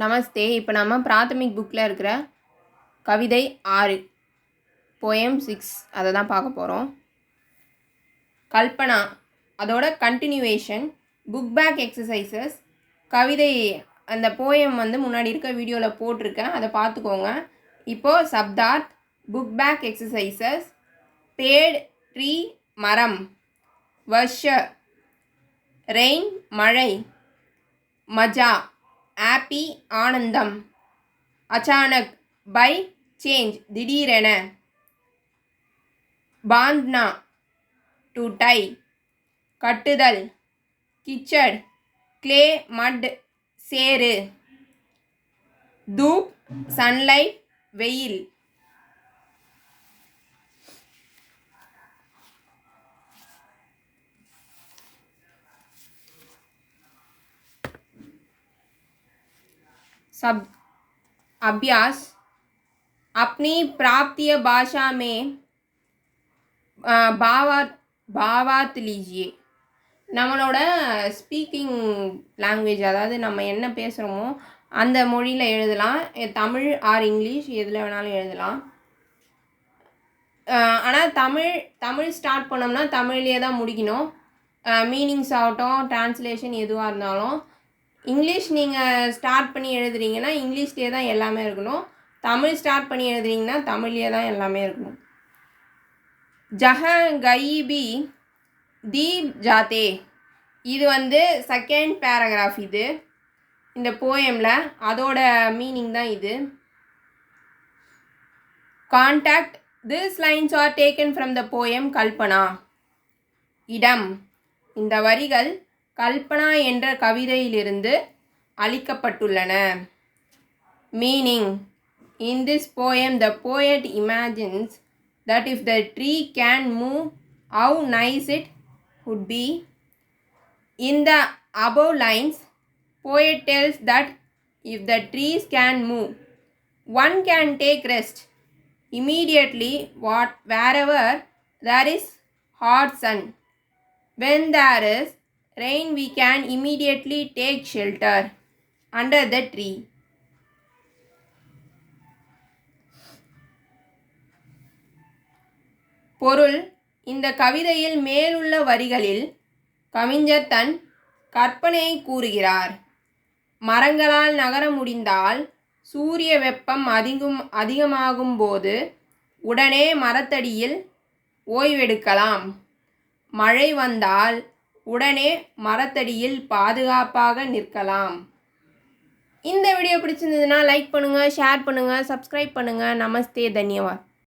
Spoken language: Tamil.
நமஸ்தே. இப்போ நம்ம பிராத்தமிக் புக்கில் இருக்கிற கவிதை 6 போயம் 6 அதை தான் பார்க்க போகிறோம். கல்பனா அதோட கண்டினியூவேஷன், புக் பேக் எக்ஸசைசஸ். கவிதை அந்த போயம் முன்னாடி இருக்க வீடியோவில் போட்டிருக்கேன், அதை பார்த்துக்கோங்க. இப்போது சப்தார்த், புக் பேக் எக்ஸசைசஸ். பேட், ட்ரீ மரம். வர்ஷ ரெயின் மழை. மஜா ஆப்பி ஆனந்தம். அச்சானக் பை சேஞ்ச் திடீரென. பாந்த்னா டு டை கட்டுதல். கிச்சட் கிளே மட் சேறு. தூப் சன்லைட் வெயில். सब अभ्यास अपनी प्राप्तीय भाषा में भावार्थ लीजिए. நம்மளோட ஸ்பீக்கிங் லாங்குவேஜ், அதாவது நம்ம என்ன பேசுகிறோமோ அந்த மொழியில் எழுதலாம். தமிழ் ஆர் இங்கிலீஷ் எதில் வேணாலும் எழுதலாம். ஆனால் தமிழ் ஸ்டார்ட் பண்ணோம்னா தமிழ்லேயே தான் முடிக்கணும். மீனிங்ஸ் ஆகட்டும், டிரான்ஸ்லேஷன் எதுவாக இருந்தாலும். இங்கிலீஷ் நீங்கள் ஸ்டார்ட் பண்ணி எழுதுறீங்கன்னா இங்கிலீஷ்லேயே தான் எல்லாமே இருக்கணும். தமிழ் ஸ்டார்ட் பண்ணி எழுதுறீங்கன்னா தமிழ்லேயே தான் எல்லாமே இருக்கணும். ஜஹ கைபி தீப் ஜாத்தே, இது செகண்ட் பேராகிராஃப். இது இந்த போயமில் அதோட மீனிங் தான் இது. Context, this lines are taken from the poem Kalpana. இடம், இந்த வரிகள் கல்பனா என்ற கவிதையிலிருந்து அளிக்கப்பட்டுள்ளன. Meaning, in this poem the poet imagines that if the tree can move, how nice it would be. In the above lines, poet tells that if the trees can move, one can take rest immediately wherever there is hot sun. When there is rain, we can immediately take shelter under the tree. பொருள், இந்த கவிதையில் மேலுள்ள வரிகளில் கவிஞர் தன் கற்பனையை கூறுகிறார். மரங்களால் நகர முடிந்தால் சூரிய வெப்பம் அதிகமாகும் போது உடனே மரத்தடியில் ஓய்வெடுக்கலாம். மழை வந்தால் உடனே மரத்தடியில் பாதுகாப்பாக நிற்கலாம். இந்த வீடியோ பிடிச்சிருந்ததுன்னா லைக் பண்ணுங்கள், ஷேர் பண்ணுங்கள், சப்ஸ்கிரைப் பண்ணுங்கள். நமஸ்தே, தன்யவாத்.